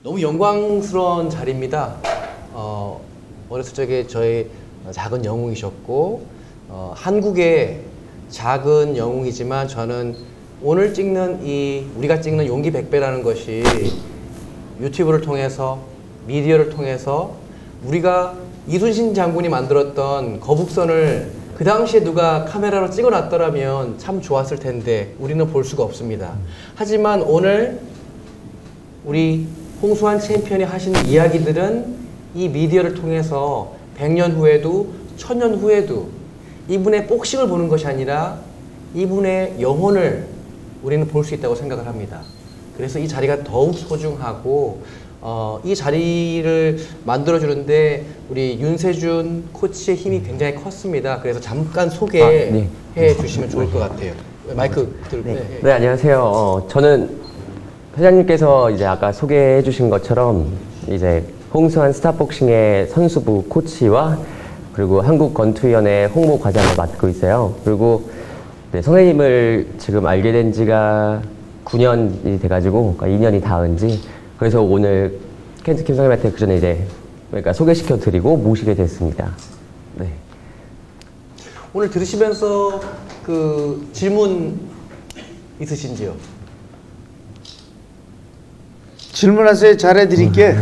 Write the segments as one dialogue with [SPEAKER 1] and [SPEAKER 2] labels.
[SPEAKER 1] 너무 영광스러운 자리입니다. 어렸을 적에 저의 작은 영웅이셨고 한국의 작은 영웅이지만 저는 오늘 찍는 우리가 찍는 용기 100배라는 것이 유튜브를 통해서 미디어를 통해서 우리가 이순신 장군이 만들었던 거북선을 그 당시에 누가 카메라로 찍어놨더라면 참 좋았을 텐데 우리는 볼 수가 없습니다. 하지만 오늘 우리 홍수환 챔피언이 하시는 이야기들은 이 미디어를 통해서 100년 후에도 1000년 후에도 이분의 복싱을 보는 것이 아니라 이분의 영혼을 우리는 볼 수 있다고 생각을 합니다. 그래서 이 자리가 더욱 소중하고 이 자리를 만들어주는데 우리 윤세준 코치의 힘이 굉장히 컸습니다. 그래서 잠깐 소개해 주시면 좋을 것 같아요. 마이크 들고.
[SPEAKER 2] 네, 안녕하세요. 저는 회장님께서 이제 아까 소개해 주신 것처럼 이제 홍수환 스타복싱의 선수부 코치와 그리고 한국권투위원회 홍보과장을 맡고 있어요. 그리고 네, 선생님을 지금 알게 된 지가 9년이 돼가지고, 그러니까 2년이 닿은지, 그래서 오늘 켄트킴 선생님한테 그 전에 이제 그러니까 소개시켜 드리고 모시게 됐습니다. 네.
[SPEAKER 1] 오늘 들으시면서 그 질문 있으신지요?
[SPEAKER 3] 질문하세요. 잘해드릴게.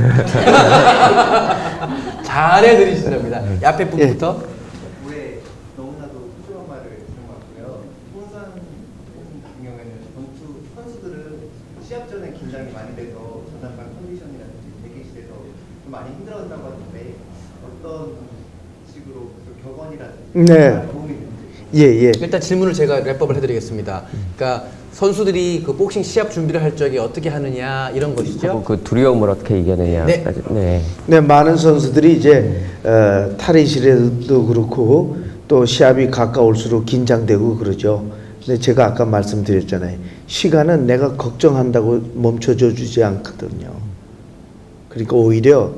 [SPEAKER 1] 잘해드리신답니다. 앞에 분부터.
[SPEAKER 4] 왜 너무나도 소중한 말을 들은 것 같고요. 홍수환 같은 경우에는 전투 선수들은 시합 전에 긴장이 많이 돼서 전담반 컨디션이라든지 대기실에서 좀 많이 힘들어한다고 하는데 어떤 식으로 격언이라든지 도움이 되는지.
[SPEAKER 1] 일단 질문을 제가 랩업을 해드리겠습니다. 그러니까 선수들이 그 복싱 시합 준비를 할 적에 어떻게 하느냐 이런 것이죠.
[SPEAKER 2] 그 두려움을 어떻게 이겨내냐까지.
[SPEAKER 3] 네, 많은 선수들이 이제 탈의실에도 그렇고 또 시합이 가까울수록 긴장되고 그러죠. 근데 제가 아까 말씀드렸잖아요. 시간은 내가 걱정한다고 멈춰줘 주지 않거든요. 그러니까 오히려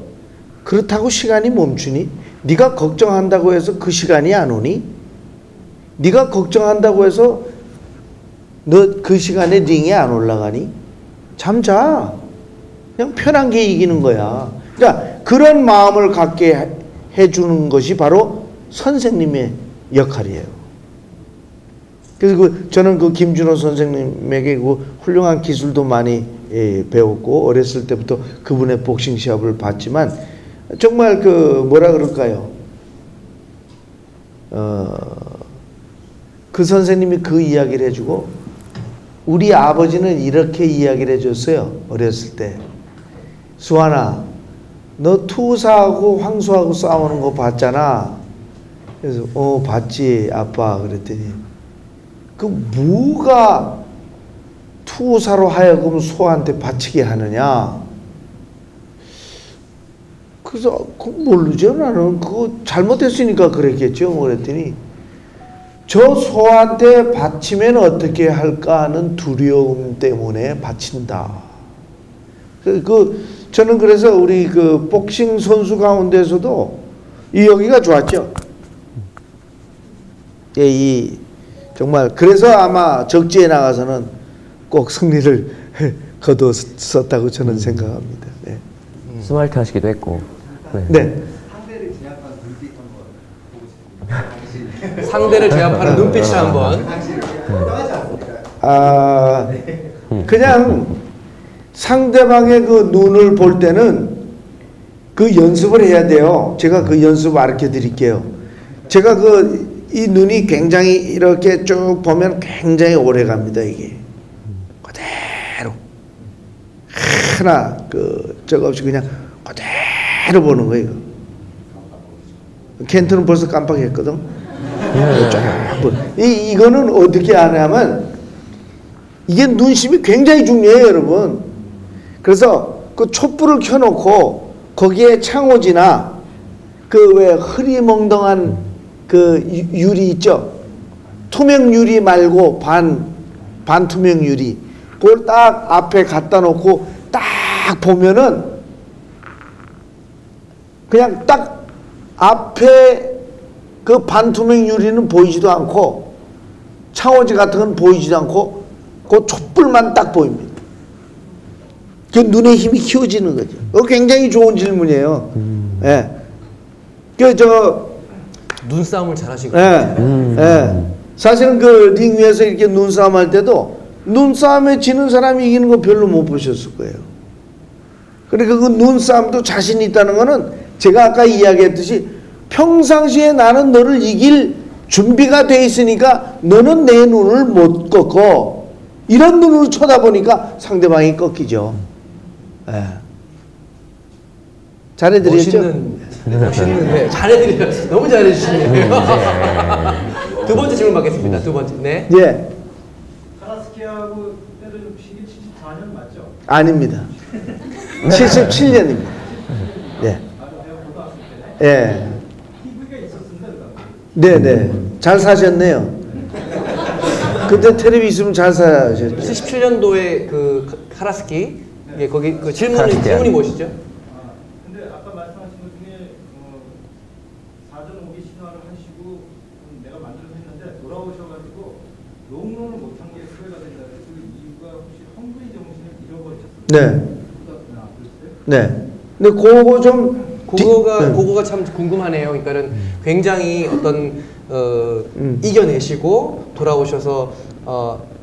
[SPEAKER 3] 그렇다고 시간이 멈추니? 네가 걱정한다고 해서 그 시간이 안 오니? 네가 걱정한다고 해서 너 그 시간에 링에 안 올라가니? 잠자. 그냥 편한 게 이기는 거야. 그러니까 그런 마음을 갖게 해주는 것이 바로 선생님의 역할이에요. 그래서 저는 그 김준호 선생님에게 그 훌륭한 기술도 많이 배웠고 어렸을 때부터 그분의 복싱 시합을 봤지만 정말 그 뭐라 그럴까요? 그 선생님이 그 이야기를 해주고 우리 아버지는 이렇게 이야기를 해줬어요. 어렸을 때. 수환아, 너 투사하고 황수하고 싸우는 거 봤잖아. 그래서 봤지 아빠. 그랬더니 그 뭐가 투사로 하여금 수한테 바치게 하느냐. 그래서 모르죠. 나는 그거 잘못했으니까 그랬겠죠. 그랬더니 저 소한테 바치면 어떻게 할까 하는 두려움 때문에 바친다. 저는 그래서 우리 그 복싱 선수 가운데서도 여기가 좋았죠. 정말 그래서 아마 적지에 나가서는 꼭 승리를 거뒀었다고 저는 생각합니다. 네.
[SPEAKER 2] 스마일트 하시기도 했고.
[SPEAKER 3] 네.
[SPEAKER 4] 상대를 제압한 눈빛 한번 보고 싶습니다.
[SPEAKER 1] 상대를 제압하는 눈빛을 한번.
[SPEAKER 3] 그냥 상대방의 그 눈을 볼 때는 그 연습을 해야 돼요. 제가 그 연습 가르쳐 드릴게요. 제가 이 눈이 굉장히 이렇게 쭉 보면 굉장히 오래 갑니다. 이게 그대로 하나 저거 없이 그냥 그대로 보는 거예요. 켄트는 벌써 깜빡했거든. 이거는 어떻게 하냐면 이게 눈심이 굉장히 중요해요, 여러분. 그래서 그 촛불을 켜놓고 거기에 창호지나 그 왜 흐리멍덩한 그 유리 있죠? 투명 유리 말고 반투명 유리. 그걸 딱 앞에 갖다 놓고 딱 보면은 그냥 딱 앞에 그 반투명 유리는 보이지도 않고 창호지 같은 건 보이지도 않고 그 촛불만 딱 보입니다. 그 눈의 힘이 키워지는 거죠. 굉장히 좋은 질문이에요. 예.
[SPEAKER 1] 눈싸움을 잘하시고.
[SPEAKER 3] 예. 예. 사실은 그 링 위에서 이렇게 눈싸움 할 때도 눈싸움에 지는 사람이 이기는 거 별로 못 보셨을 거예요. 그러니까 그 눈싸움도 자신 있다는 거는 제가 아까 이야기했듯이 평상시에 나는 너를 이길 준비가 돼 있으니까 너는 내 눈을 못 꺾고 이런 눈으로 쳐다보니까 상대방이 꺾이죠. 예. 잘해드렸죠?
[SPEAKER 1] 멋있는, 네, 잘해드려요. 너무 잘해주시네요. 두 번째 질문 받겠습니다. 두 번째, 네.
[SPEAKER 3] 예.
[SPEAKER 5] 카라스키하고 때는 시기 74년 맞죠?
[SPEAKER 3] 아닙니다. 77년입니다. 예.
[SPEAKER 5] 내가 고등학생 때
[SPEAKER 3] 예.
[SPEAKER 5] TV가 있었습니다.
[SPEAKER 3] 네네. 잘 사셨네요. 그때 텔레비 있으면 잘 사셨죠.
[SPEAKER 1] 77년도에 그 카라스키, 예, 거기 그
[SPEAKER 2] 카라스키야.
[SPEAKER 1] 질문이 무엇이죠?
[SPEAKER 5] 근데 아까 말씀하신 것 중에 사전 오기 신화를 하시고 내가 만들어서 했는데 돌아오셔가지고 롱런을 못한 게 후회가 된다. 그 이유가 혹시 헝그리 정신을 잃어버리셨어요?
[SPEAKER 3] 네.
[SPEAKER 5] 그랬어요?
[SPEAKER 3] 네. 근데 그거 좀
[SPEAKER 1] 그거가 참 궁금하네요. 그러니까는 굉장히 어떤 이겨내시고 돌아오셔서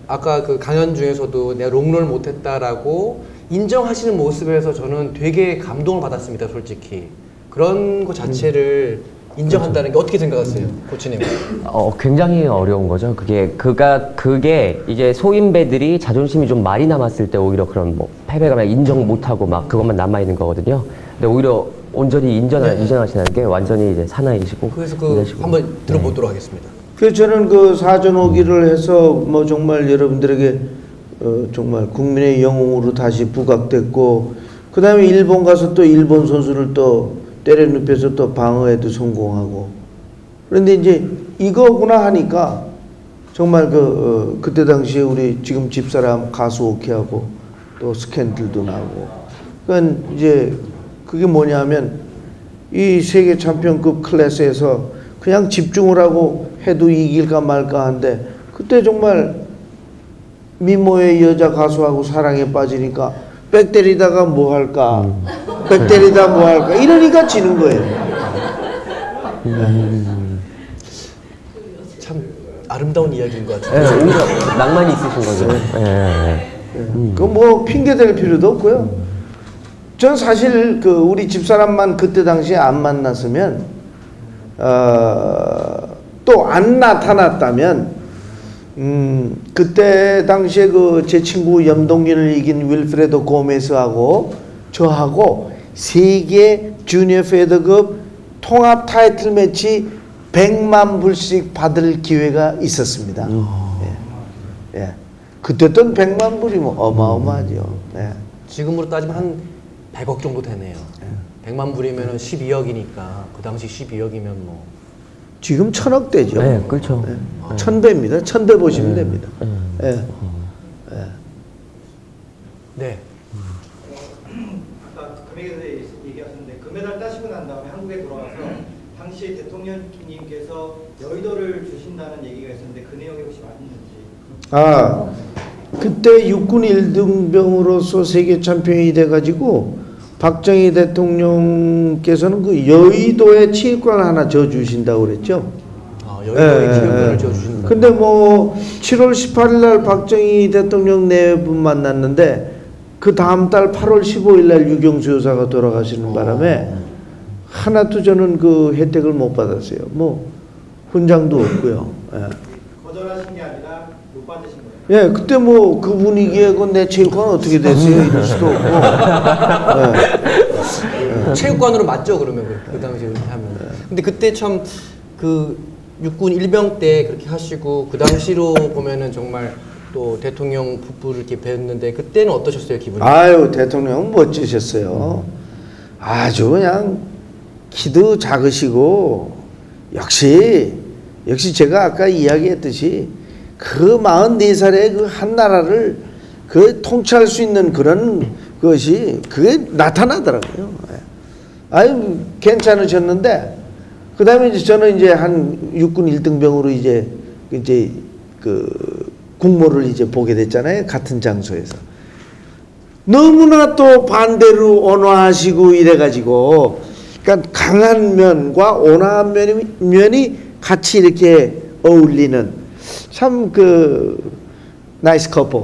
[SPEAKER 1] 아까 그 강연 중에서도 내가 롱런을 못했다라고 인정하시는 모습에서 저는 되게 감동을 받았습니다. 솔직히 그런 것 자체를 인정한다는 게 어떻게 생각하세요, 코치님?
[SPEAKER 2] 굉장히 어려운 거죠. 그게 이제 소인배들이 자존심이 좀 많이 남았을 때 오히려 그런 뭐 패배감을 인정 못하고 막 그것만 남아 있는 거거든요. 근데 오히려 온전히 인정하시는 게 완전히 이제 사나이시고.
[SPEAKER 1] 그래서
[SPEAKER 2] 이러시고.
[SPEAKER 1] 한번 들어보도록 하겠습니다.
[SPEAKER 3] 그래서 저는 그 사전 오기를 해서 뭐 정말 여러분들에게 정말 국민의 영웅으로 다시 부각됐고, 그 다음에 일본 가서 또 일본 선수를 또 때려 눕혀서 또 방어에도 성공하고. 그런데 이제 이거구나 하니까 정말 그때 당시에 우리 지금 집사람 가수 오키하고 또 스캔들도 나고. 그러니까 이제 그게 뭐냐면 이 세계 챔피언급 클래스에서 그냥 집중을 하고 해도 이길까 말까 한데, 그때 정말 미모의 여자 가수하고 사랑에 빠지니까 백 때리다가 뭐 할까, 백 때리다 뭐 할까 이러니까 지는 거예요.
[SPEAKER 1] 참 아름다운 이야기인 것 같아요.
[SPEAKER 2] 네, 오히려 낭만이 있으신 거죠.
[SPEAKER 3] 그 뭐 핑계 댈 필요도 없고요. 전 사실 그 우리 집사람만 그때 당시에 안 만났으면 또 안 나타났다면 그때 당시에 그 제 친구 염동균을 이긴 윌프레도 고메스하고 저하고 세계 주니어 페더급 통합 타이틀 매치 100만 불씩 받을 기회가 있었습니다. 예. 예. 그때 돈 100만 불이 뭐 어마어마하죠. 예.
[SPEAKER 1] 지금으로 따지면 한 100억 정도 되네요. 100만 불이면 12억이니까 그 당시 12억이면 뭐
[SPEAKER 3] 지금 1000억 대죠.
[SPEAKER 2] 네, 그렇죠.
[SPEAKER 3] 예. 1000배입니다. 1000배 보시면 됩니다. 예. 예.
[SPEAKER 1] 네.
[SPEAKER 5] 아까 금액에 대해 얘기하셨는데 금메달 따시고 난 다음에 한국에 돌아와서 당시 대통령님께서 여의도를 주신다는 얘기가 있었는데 그 내용이 혹시 맞는지?
[SPEAKER 3] 그때 육군 1등병으로서 세계 챔피언이 돼가지고 박정희 대통령께서는 그 여의도에 체육관을 하나 져 주신다고 그랬죠.
[SPEAKER 1] 여의도에 체육관을 져 주신다.
[SPEAKER 3] 근데 뭐 7월 18일 날 박정희 대통령 네 분 만났는데 그 다음 달 8월 15일 날 유경수 여사가 돌아가시는 바람에 하나도 저는 그 혜택을 못 받았어요. 뭐 훈장도 없고요. 예.
[SPEAKER 5] 거절하신 게 아니라 못 받으신 거예요?
[SPEAKER 3] 예, 그때 뭐 그 분위기에 내 체육관 어떻게 됐어요? 이럴 수도 없고. 예.
[SPEAKER 1] 체육관으로 맞죠, 그러면 그 당시에 그렇게 하면. 근데 그때 참 그 육군 일병 때 그렇게 하시고 그 당시로 보면은 정말 또 대통령 부부를 이렇게 뵀는데 그때는 어떠셨어요, 기분이?
[SPEAKER 3] 아유, 대통령은 멋지셨어요. 아주 그냥 키도 작으시고 역시 제가 아까 이야기했듯이 그 44살의 그 한 나라를 그 통치할 수 있는 그런 것이 그게 나타나더라고요. 아유, 괜찮으셨는데 그다음에 이제 저는 이제 한 육군 1등병으로 이제 그 국모를 이제 보게 됐잖아요. 같은 장소에서. 너무나 또 반대로 온화하시고 이래가지고, 그러니까 강한 면과 온화한 면이 같이 이렇게 어울리는 참 그 나이스 커플.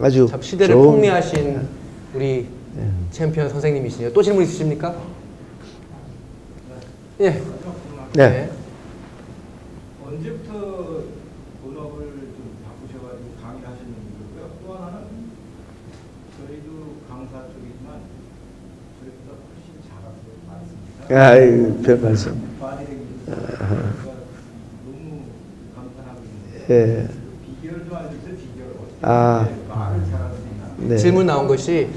[SPEAKER 3] 아주
[SPEAKER 1] 참 시대를
[SPEAKER 3] 좋은-
[SPEAKER 1] 풍미하신 우리 챔피언 선생님이시네요. 또 질문 있으십니까? 예.
[SPEAKER 3] 네.
[SPEAKER 5] 언제부터 본업을 좀 바꾸셔가지고 강의를 하셨는지 그렇고요. 또 하나는 저희도 강사 쪽이지만 저희보다 훨씬 잘하세요. 많습니다.
[SPEAKER 3] 아유, 별 말씀.
[SPEAKER 5] 너무 감탄하고 있는데
[SPEAKER 3] 예.
[SPEAKER 5] 비결 좀 알려주세요. 비결 어떻게
[SPEAKER 3] 아.
[SPEAKER 5] 말을 잘할 수 있나?
[SPEAKER 3] 네.
[SPEAKER 1] 질문 나온 것이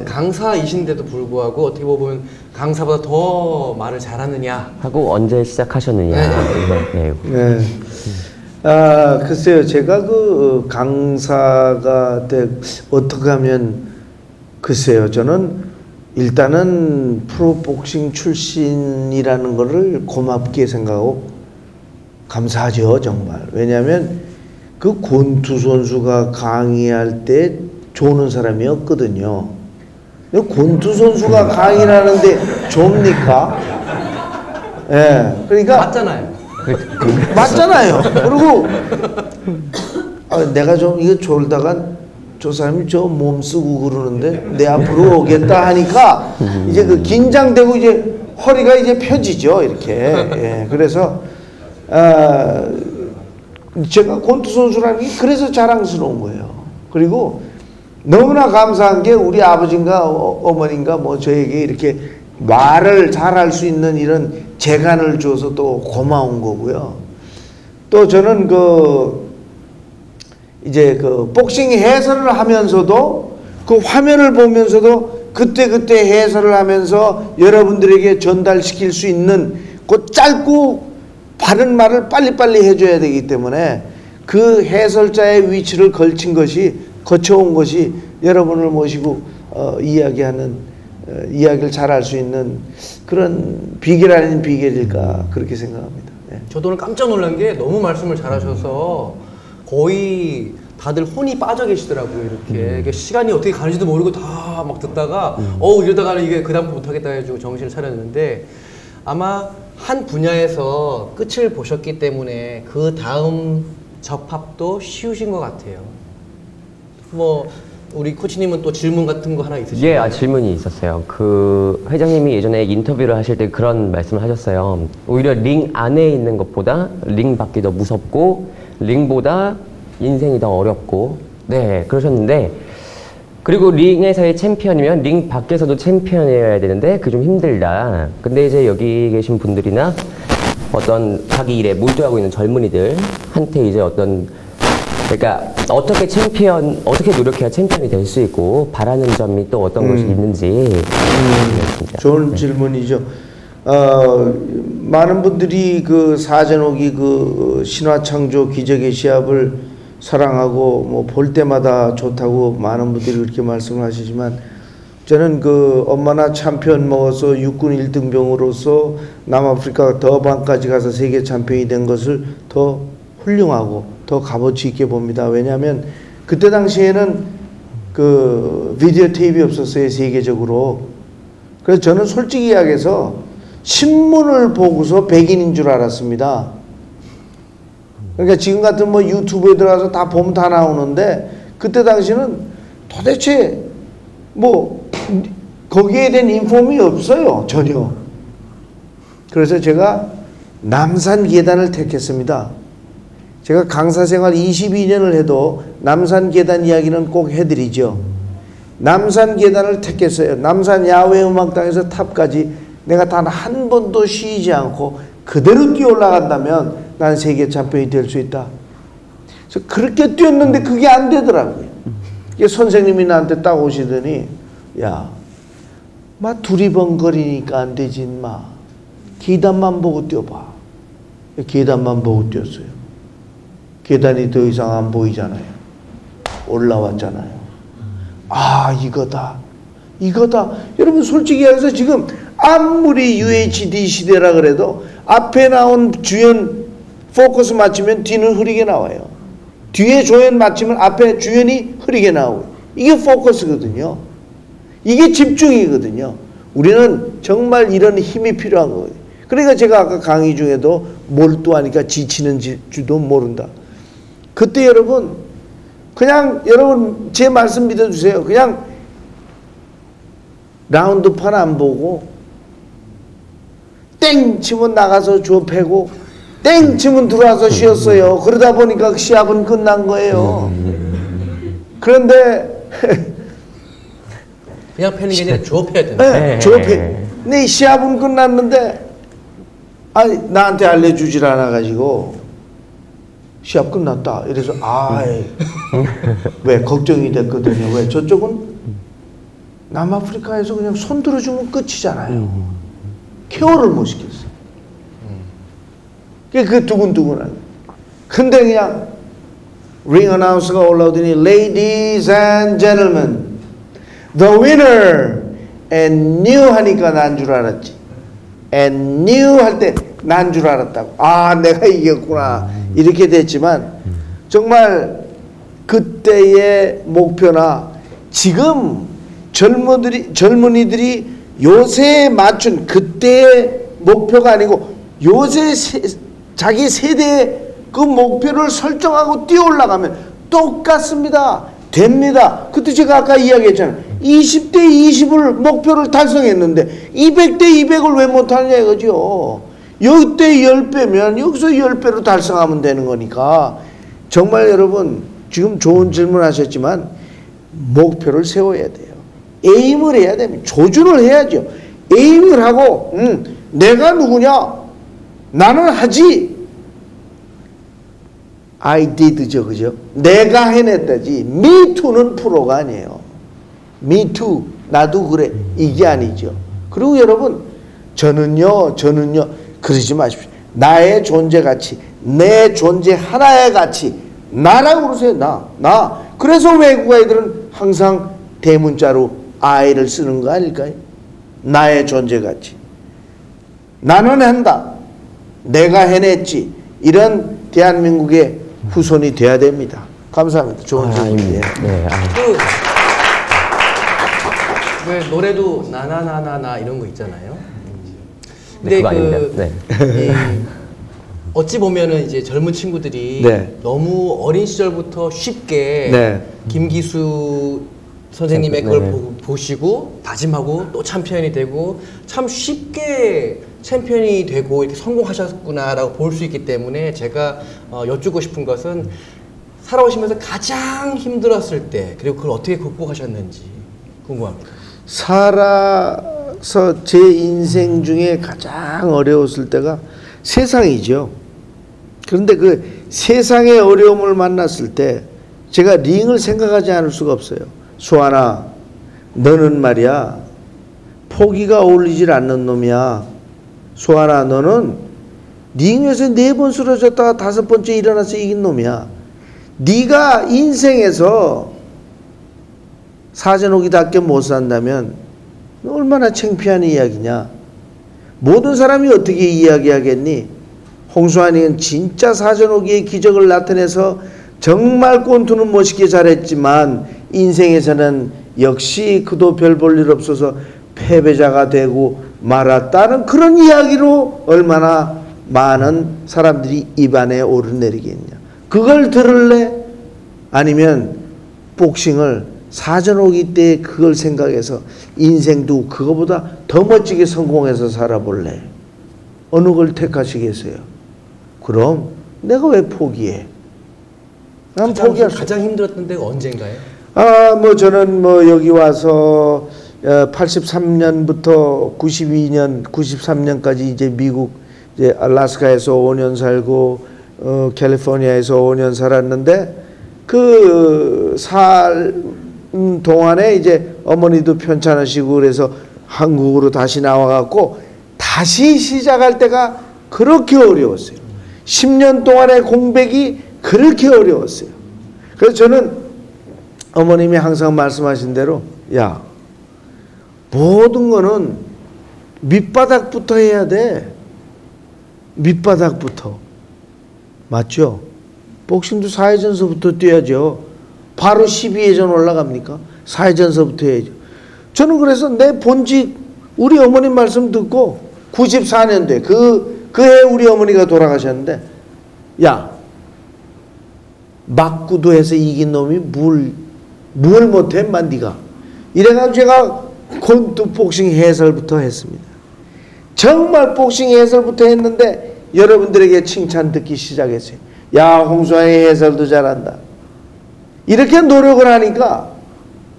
[SPEAKER 1] 강사이신데도 불구하고 어떻게 보면 강사보다 더 말을 잘하느냐.
[SPEAKER 2] 하고 언제 시작하셨느냐. 네.
[SPEAKER 3] 네. 아, 글쎄요. 제가 그 강사가 어떻게 하면, 글쎄요. 저는 일단은 프로복싱 출신이라는 거를 고맙게 생각하고 감사하죠. 정말. 왜냐하면 그 권투 선수가 강의할 때 조는 사람이 없거든요. 근데 권투 선수가 강의를 하는데 좁니까? 예. 그러니까
[SPEAKER 1] 맞잖아요.
[SPEAKER 3] 맞잖아요. 그리고 내가 좀 이거 졸다가 저 사람이 저 몸 쓰고 그러는데 내 앞으로 오겠다 하니까 이제 그 긴장되고 이제 허리가 이제 펴지죠. 이렇게. 예. 그래서 제가 권투 선수라는 게 그래서 자랑스러운 거예요. 그리고 너무나 감사한 게 우리 아버지인가 어머니인가 뭐 저에게 이렇게 말을 잘할 수 있는 이런 재간을 줘서 또 고마운 거고요. 또 저는 이제 그 복싱 해설을 하면서도 그 화면을 보면서도 그때그때 해설을 하면서 여러분들에게 전달시킬 수 있는 그 짧고 바른 말을 빨리빨리 해줘야 되기 때문에 그 해설자의 위치를 거쳐온 것이 여러분을 모시고 이야기를 잘할 수 있는 그런 비결 아닌 비결일까 그렇게 생각합니다. 네.
[SPEAKER 1] 저도 오늘 깜짝 놀란 게 너무 말씀을 잘하셔서 거의 다들 혼이 빠져 계시더라고요. 이렇게 이게 시간이 어떻게 가는지도 모르고 다 막 듣다가 이러다가는 이게 그다음부터 못하겠다 해가지고 정신을 차렸는데 아마 한 분야에서 끝을 보셨기 때문에 그 다음 접합도 쉬우신 것 같아요. 뭐 우리 코치님은 또 질문 같은 거 하나 있으신가요?
[SPEAKER 2] 예, 질문이 있었어요. 그 회장님이 예전에 인터뷰를 하실 때 그런 말씀을 하셨어요. 오히려 링 안에 있는 것보다 링 밖이 더 무섭고 링보다 인생이 더 어렵고 네 그러셨는데 그리고 링에서의 챔피언이면 링 밖에서도 챔피언이어야 되는데 그게 좀 힘들다. 근데 이제 여기 계신 분들이나 어떤 자기 일에 몰두하고 있는 젊은이들한테 이제 그러니까 어떻게 노력해야 챔피언이 될 수 있고 바라는 점이 또 어떤 것이 있는지
[SPEAKER 3] 좋은 질문이죠. 많은 분들이 그 사전오기 그 신화창조 기적의 시합을 사랑하고 뭐 볼 때마다 좋다고 많은 분들이 그렇게 말씀을 하시지만 저는 그 엄마나 챔피언 먹어서 육군 1등병으로서 남아프리카 더반까지 가서 세계 챔피언이 된 것을 더 훌륭하고 더 값어치 있게 봅니다. 왜냐하면 그때 당시에는 그 비디오 테이프가 없었어요. 세계적으로. 그래서 저는 솔직히 이야기해서 신문을 보고서 백인인 줄 알았습니다. 그러니까 지금 같은 뭐 유튜브에 들어가서 다 보면 다 나오는데 그때 당시는 도대체 뭐 거기에 대한 인폼이 없어요. 전혀. 그래서 제가 남산계단을 택했습니다. 제가 강사 생활 22년을 해도 남산계단 이야기는 꼭 해드리죠. 남산계단을 택했어요. 남산 야외음악당에서 탑까지 내가 단 한 번도 쉬지 않고 그대로 뛰어 올라간다면 난 세계 챔피언이 될 수 있다. 그래서 그렇게 뛰었는데 그게 안 되더라고요. 선생님이 나한테 딱 오시더니 야, 두리번거리니까 안 되지 인마. 계단만 보고 뛰어봐. 계단만 보고 뛰었어요. 계단이 더 이상 안 보이잖아요. 올라왔잖아요. 아, 이거다. 여러분 솔직히 말해서 지금 아무리 UHD 시대라 그래도 앞에 나온 주연 포커스 맞추면 뒤는 흐리게 나와요. 뒤에 조연 맞추면 앞에 주연이 흐리게 나오고 이게 포커스거든요. 이게 집중이거든요. 우리는 정말 이런 힘이 필요한 거거든요. 그러니까 제가 아까 강의 중에도 몰두하니까 지치는 줄도 모른다. 그때 여러분 그냥 여러분 제 말씀 믿어주세요. 그냥 라운드판 안 보고 땡 치면 나가서 주워 패고 땡 치면 들어와서 쉬었어요. 그러다 보니까 시합은 끝난 거예요. 그런데
[SPEAKER 1] 그냥 패는 게 아니라 주워 패야 된다.
[SPEAKER 3] 네, 주워 패. 근데 시합은 끝났는데 아니 나한테 알려주질 않아가지고 시합 끝났다. 이래서 왜 걱정이 됐거든요. 왜 저쪽은 남아프리카에서 그냥 손 들어주면 끝이잖아요. 케어를 못 시켰어. 그 두근두근한. 근데 그냥 링 어나운서가 올라오더니 Ladies and gentlemen, the winner and new 하니까 난 줄 알았지. and new 할 때 난 줄 알았다고. 내가 이겼구나. 이렇게 됐지만 정말 그때의 목표나 지금 젊은이들이 요새에 맞춘 그때의 목표가 아니고 요새 자기 세대의 그 목표를 설정하고 뛰어올라가면 똑같습니다. 됩니다. 그때 제가 아까 이야기했잖아요. 20대 20을 목표를 달성했는데 200대 200을 왜 못하느냐 이거죠. 여기때 10배면 여기서 10배로 달성하면 되는 거니까 정말 여러분 지금 좋은 질문 하셨지만 목표를 세워야 돼요. 에임을 해야 됩니다. 조준을 해야죠. 에임을 하고 내가 누구냐? 나는 하지. I did죠. 그죠? 내가 해냈다지. Me too는 프로가 아니에요. Me too. 나도 그래. 이게 아니죠. 그리고 여러분 저는요 그러지 마십시오. 나의 존재 가치, 내 존재 하나의 가치, 나라고 그러세요. 나. 그래서 외국 아이들은 항상 대문자로 I를 쓰는 거 아닐까요? 나의 존재 가치. 나는 한다. 내가 해냈지. 이런 대한민국의 후손이 돼야 됩니다. 감사합니다. 좋은 질문이에요.
[SPEAKER 1] 왜 노래도 나나나나나 이런 거 있잖아요.
[SPEAKER 2] 네,
[SPEAKER 1] 근데
[SPEAKER 2] 그거 아닙니다.
[SPEAKER 1] 어찌 보면은 이제 젊은 친구들이
[SPEAKER 3] 네.
[SPEAKER 1] 너무 어린 시절부터 쉽게
[SPEAKER 3] 네.
[SPEAKER 1] 김기수 선생님의
[SPEAKER 2] 네.
[SPEAKER 1] 그걸 보시고 다짐하고 또 챔피언이 되고 참 쉽게 챔피언이 되고 이렇게 성공하셨구나라고 볼 수 있기 때문에 제가 여쭙고 싶은 것은 살아오시면서 가장 힘들었을 때 그리고 그걸 어떻게 극복하셨는지 궁금합니다.
[SPEAKER 3] 살아서 제 인생 중에 가장 어려웠을 때가 세상이죠. 그런데 그 세상의 어려움을 만났을 때 제가 링을 생각하지 않을 수가 없어요. 수아나, 너는 말이야 포기가 어울리질 않는 놈이야. 수아나, 너는 링에서 4번 쓰러졌다가 5번째 일어나서 이긴 놈이야. 네가 인생에서 사전오기답게 못 산다면 얼마나 창피한 이야기냐. 모든 사람이 어떻게 이야기하겠니? 홍수환이는 진짜 사전오기의 기적을 나타내서 정말 꼰투는 멋있게 잘했지만 인생에서는 역시 그도 별 볼 일 없어서 패배자가 되고 말았다는 그런 이야기로 얼마나 많은 사람들이 입안에 오르내리겠냐. 그걸 들을래? 아니면 복싱을 사전오기 때 그걸 생각해서 인생도 그거보다 더 멋지게 성공해서 살아볼래? 어느 걸 택하시겠어요? 그럼 내가 왜 포기해? 난 포기할 수.
[SPEAKER 1] 가장 힘들었던 데가 언젠가요?
[SPEAKER 3] 저는 여기 와서 83년부터 92년, 93년까지 이제 미국 이제 알래스카에서 5년 살고 캘리포니아에서 5년 살았는데 그 동안에 이제 어머니도 편찮으시고 그래서 한국으로 다시 나와갖고 다시 시작할 때가 그렇게 어려웠어요. 10년 동안의 공백이 그렇게 어려웠어요. 그래서 저는 어머님이 항상 말씀하신 대로 야, 모든 거는 밑바닥부터 해야 돼. 밑바닥부터. 맞죠? 복싱도 사회전서부터 뛰어야죠. 바로 12회전 올라갑니까? 4회전서부터 해야죠. 저는 그래서 내 본직 우리 어머님 말씀 듣고 94년도에 그해 우리 어머니가 돌아가셨는데 야 막구도해서 이긴 놈이 뭘 못해 만 네가 이래가지고 제가 권투 복싱 해설부터 했습니다. 정말 복싱 해설부터 했는데 여러분들에게 칭찬 듣기 시작했어요. 야 홍수환이 해설도 잘한다. 이렇게 노력을 하니까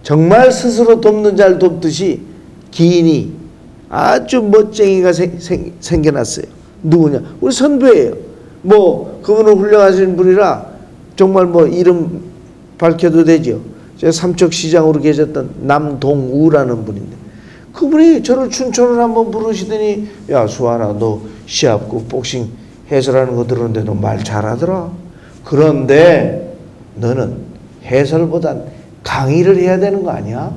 [SPEAKER 3] 정말 스스로 돕는 잘 돕듯이 기인이 아주 멋쟁이가 생겨났어요. 누구냐? 우리 선배예요. 뭐 그분은 훌륭하신 분이라 정말 뭐 이름 밝혀도 되죠. 제가 삼척시장으로 계셨던 남동우라는 분인데 그분이 저를 춘천을 한번 부르시더니 야 수환아 너 시합국 복싱 해설하는 거 들었는데 너 말 잘하더라. 그런데 너는 해설보단 강의를 해야 되는 거 아니야?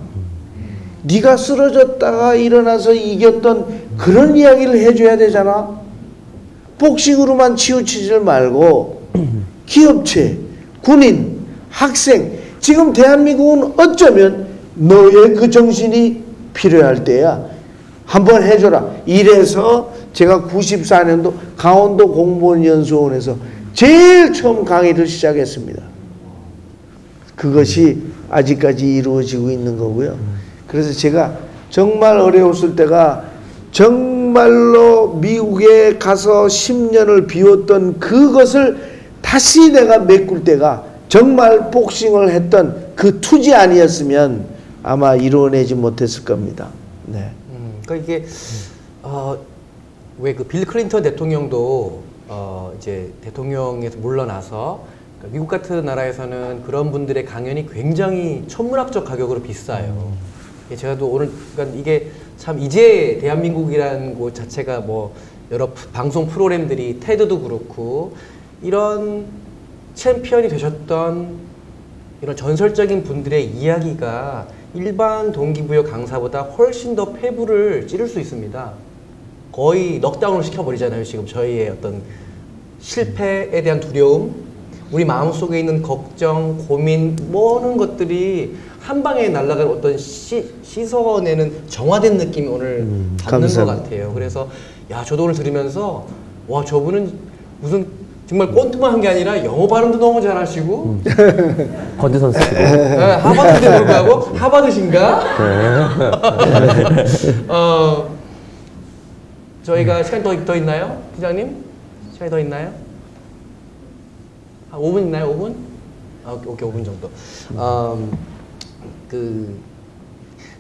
[SPEAKER 3] 네가 쓰러졌다가 일어나서 이겼던 그런 이야기를 해줘야 되잖아. 복싱으로만 치우치지 말고 기업체, 군인, 학생 지금 대한민국은 어쩌면 너의 그 정신이 필요할 때야 한번 해줘라. 이래서 제가 94년도 강원도 공무원연수원에서 제일 처음 강의를 시작했습니다. 그것이 아직까지 이루어지고 있는 거고요. 그래서 제가 정말 어려웠을 때가 정말로 미국에 가서 10년을 비웠던 그것을 다시 내가 메꿀 때가 정말 복싱을 했던 그 투지 아니었으면 아마 이루어내지 못했을 겁니다. 네.
[SPEAKER 1] 그러니까 이게 왜 그 빌 클린턴 대통령도 이제 대통령에서 물러나서 그러니까 미국 같은 나라에서는 그런 분들의 강연이 굉장히 천문학적 가격으로 비싸요. 제가 또 오늘 그러니까 이게 참 이제 대한민국이라는 곳 자체가 뭐 여러 방송 프로그램들이 테드도 그렇고 이런 챔피언이 되셨던 이런 전설적인 분들의 이야기가 일반 동기부여 강사보다 훨씬 더 폐부를 찌를 수 있습니다. 거의 넉다운을 시켜버리잖아요. 지금 저희의 어떤 실패에 대한 두려움, 우리 마음속에 있는 걱정, 고민, 모든 것들이 한 방에 날아가는 어떤 씻어내는 정화된 느낌이 오늘 받는 것 같아요. 그래서 야 저도 오늘 들으면서 와 저분은 무슨 정말 꼰트만 한 게 아니라 영어 발음도 너무 잘하시고
[SPEAKER 2] 버드 선수고
[SPEAKER 1] 하버드도 불구하고 하버드신가? 저희가 시간이 더 있나요? 부장님? 시간이 더 있나요? 한 5분 있나요? 5분? 오케이 5분 정도.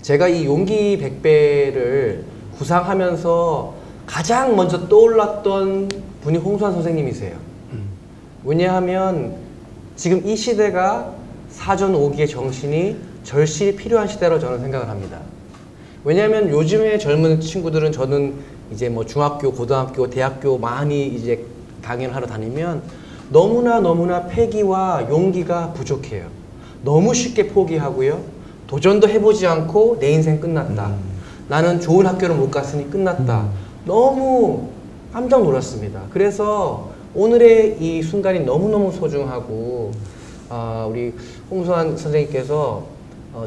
[SPEAKER 1] 제가 이 용기 100배를 구상하면서 가장 먼저 떠올랐던 분이 홍수환 선생님이세요. 왜냐하면 지금 이 시대가 사전 오기의 정신이 절실히 필요한 시대라고 저는 생각을 합니다. 왜냐하면 요즘의 젊은 친구들은 저는 이제 뭐 중학교, 고등학교, 대학교 많이 이제 강연을 하러 다니면 너무나 패기와 용기가 부족해요. 너무 쉽게 포기하고요. 도전도 해보지 않고 내 인생 끝났다. 나는 좋은 학교를 못 갔으니 끝났다. 너무 깜짝 놀랐습니다. 그래서 오늘의 이 순간이 너무너무 소중하고 우리 홍수환 선생님께서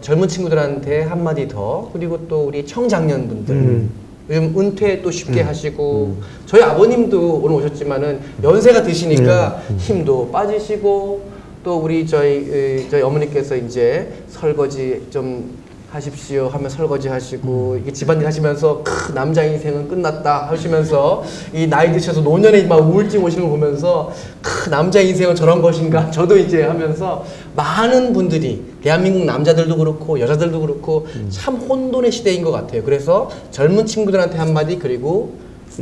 [SPEAKER 1] 젊은 친구들한테 한마디 더 그리고 또 우리 청장년분들 요즘 은퇴 또 쉽게 하시고 저희 아버님도 오늘 오셨지만은 연세가 드시니까 힘도 빠지시고 또 우리 저희 어머니께서 이제 설거지 좀 하십시오 하면 설거지 하시고 이게 집안일 하시면서 남자 인생은 끝났다 하시면서 이 나이 드셔서 노년에 막 우울증 오시는 거 보면서 남자 인생은 저런 것인가 저도 이제 하면서 많은 분들이 대한민국 남자들도 그렇고 여자들도 그렇고 참 혼돈의 시대인 것 같아요. 그래서 젊은 친구들한테 한마디 그리고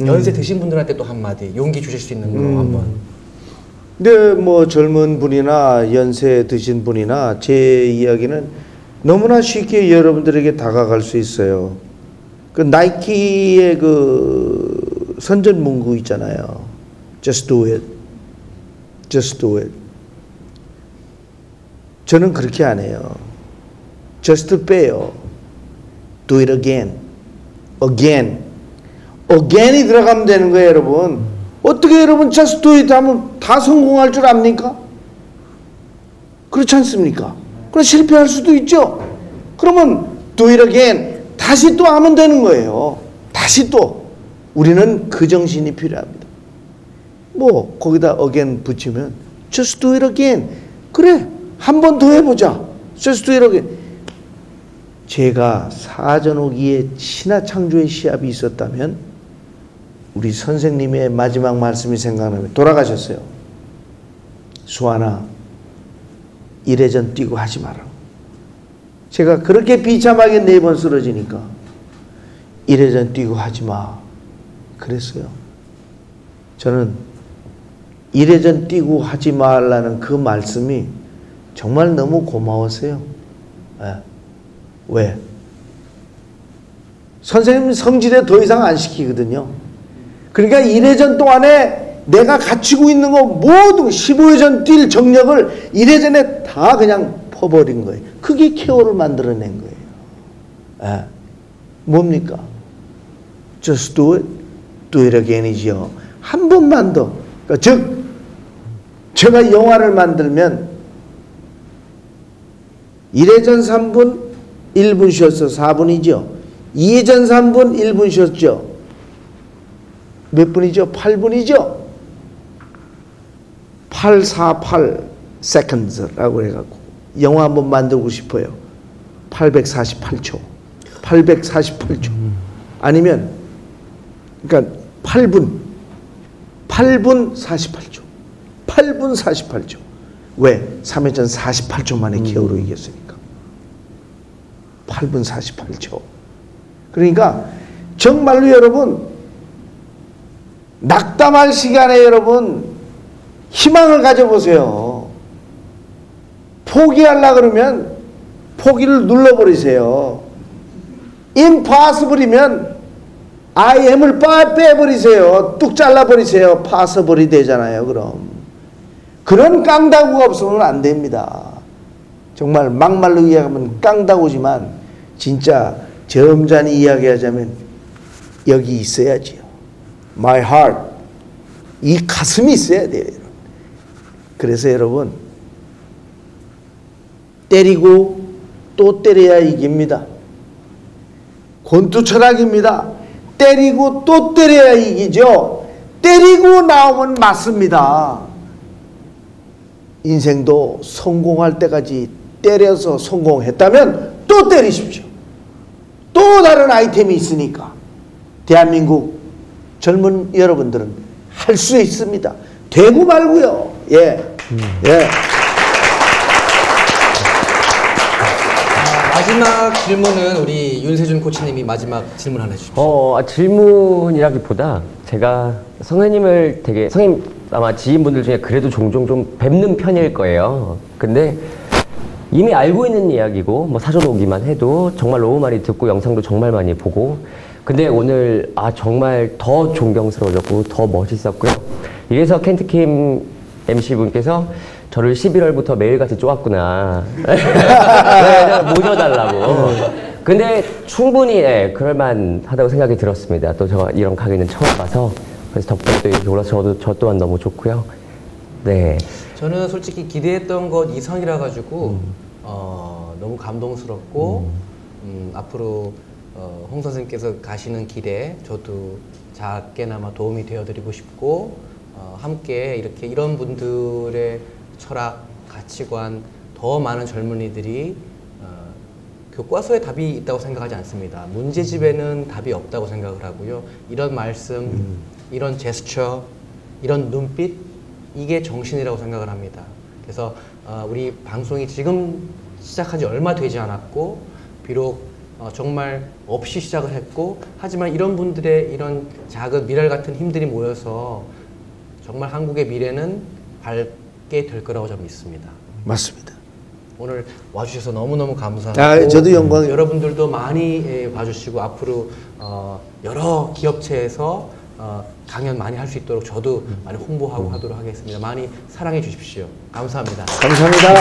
[SPEAKER 1] 연세 드신 분들한테 또 한마디 용기 주실 수 있는 거 한번.
[SPEAKER 3] 근데 뭐 젊은 분이나 연세 드신 분이나 제 이야기는 너무나 쉽게 여러분들에게 다가갈 수 있어요. 그 나이키의 그 선전 문구 있잖아요. Just do it. Just do it. 저는 그렇게 안 해요. Just 빼요. Do it again. Again. Again이 들어가면 되는 거예요, 여러분. 어떻게 여러분 Just do it 하면 다 성공할 줄 압니까? 그렇지 않습니까? 그럼 실패할 수도 있죠. 그러면 do it again. 다시 또 하면 되는 거예요. 다시 또. 우리는 그 정신이 필요합니다. 뭐 거기다 again 붙이면 just do it again. 그래. 한 번 더 해보자. just do it again. 제가 사전오기에 신화창조의 시합이 있었다면 우리 선생님의 마지막 말씀이 생각나면 돌아가셨어요. 수아나 1회전 뛰고 하지 마라. 제가 그렇게 비참하게 4번 쓰러지니까 1회전 뛰고 하지 마 그랬어요. 저는 1회전 뛰고 하지 말라는 그 말씀이 정말 너무 고마웠어요. 네. 왜? 선생님 성질에 더 이상 안 시키거든요. 그러니까 1회전 동안에 내가 갖추고 있는 거 모두 15회전 뛸 정력을 1회전에 다 그냥 퍼버린 거예요. 그게 KO를 만들어낸 거예요. 예. 뭡니까? Just do it, do it again이지요. 한 번만 더. 그러니까 즉, 제가 영화를 만들면 1회전 3분, 1분 쉬었어 4분이죠. 2회전 3분, 1분 쉬었죠. 몇 분이죠? 8분이죠. 848 seconds라고 해갖고 영화 한번 만들고 싶어요. 848초. 848초. 아니면 그러니까 8분 48초. 8분 48초. 왜? 3회전 48초 만에 KO로 이겼으니까. 8분 48초. 그러니까 정말로 여러분 낙담할 시간에 여러분 희망을 가져보세요. 포기하려고 그러면 포기를 눌러버리세요. impossible이면 I am을 빼버리세요. 뚝 잘라버리세요. possible이 되잖아요. 그럼 그런 깡다구가 없으면 안 됩니다. 정말 막말로 이야기하면 깡다구지만 진짜 점잖이 이야기하자면 여기 있어야지요. My heart. 이 가슴이 있어야 돼요. 그래서 여러분 때리고 또 때려야 이깁니다. 권투 철학입니다. 때리고 또 때려야 이기죠. 때리고 나오면 맞습니다. 인생도 성공할 때까지 때려서 성공했다면 또 때리십시오. 또 다른 아이템이 있으니까 대한민국 젊은 여러분들은 할 수 있습니다. 되고 말고요. 예. 예.
[SPEAKER 1] 마지막 질문은 우리 윤세준 코치님이 마지막 질문 하나 해주십시오.
[SPEAKER 2] 질문이라기보다 제가 선생님을 되게 선생님 아마 지인분들 중에 그래도 종종 좀 뵙는 편일 거예요. 근데 이미 알고 있는 이야기고 뭐 사전 오기만 해도 정말 너무 많이 듣고 영상도 정말 많이 보고 근데 오늘 정말 더 존경스러워졌고 더 멋있었고요. 이래서 켄트킴 MC분께서 저를 11월부터 매일같이 쪼았구나. 모셔달라고. 근데 충분히 그럴만하다고 생각이 들었습니다. 또 제가 이런 가게는 처음 봐서 그래서 덕분에 또 이렇게 올라서 저 또한 너무 좋고요. 네.
[SPEAKER 1] 저는 솔직히 기대했던 것 이상이라 가지고 너무 감동스럽고 앞으로 홍 선생님께서 가시는 길에 저도 작게나마 도움이 되어드리고 싶고 함께 이렇게 이런 분들의 철학, 가치관 더 많은 젊은이들이 교과서에 답이 있다고 생각하지 않습니다. 문제집에는 답이 없다고 생각을 하고요. 이런 말씀, 이런 제스처, 이런 눈빛 이게 정신이라고 생각을 합니다. 그래서 우리 방송이 지금 시작한 지 얼마 되지 않았고 비록 정말 없이 시작을 했고 하지만 이런 분들의 이런 작은 미랄 같은 힘들이 모여서 정말 한국의 미래는 밝게 될 거라고 저는 믿습니다.
[SPEAKER 3] 맞습니다.
[SPEAKER 1] 오늘 와주셔서 너무너무 감사하고
[SPEAKER 3] 저도 영광.
[SPEAKER 1] 여러분들도 많이 봐주시고 앞으로 여러 기업체에서 강연 많이 할 수 있도록 저도 많이 홍보하고 하도록 하겠습니다. 많이 사랑해 주십시오. 감사합니다.
[SPEAKER 3] 감사합니다.